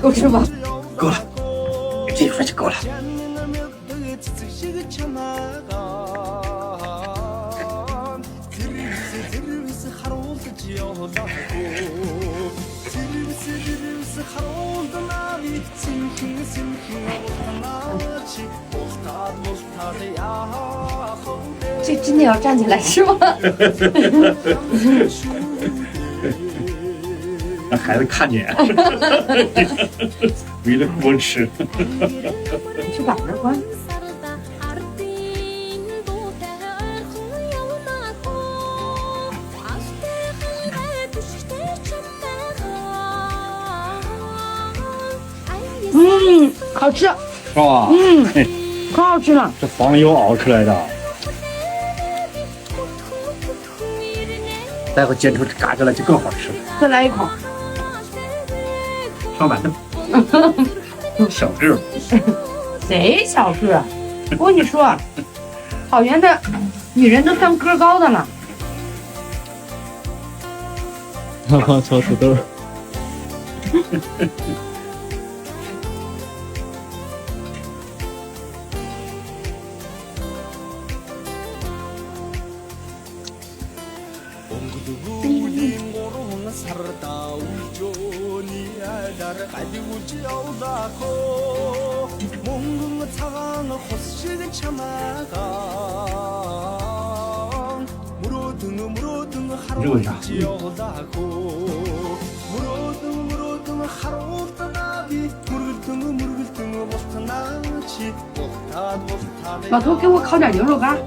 够吃吗？够了，这一会儿就够了。这真的要站起来吃吗？让孩子看见，为了我吃。你去把门关。好吃，是吧？可好吃了。这黄油熬出来的，待会煎出嘎子来就更好吃了。再来一口。上板凳，小个儿。谁小个儿？我跟你说，草原的女人都算个高的了。哈哈，小土豆。你这为啥？老头，给我烤点牛肉干。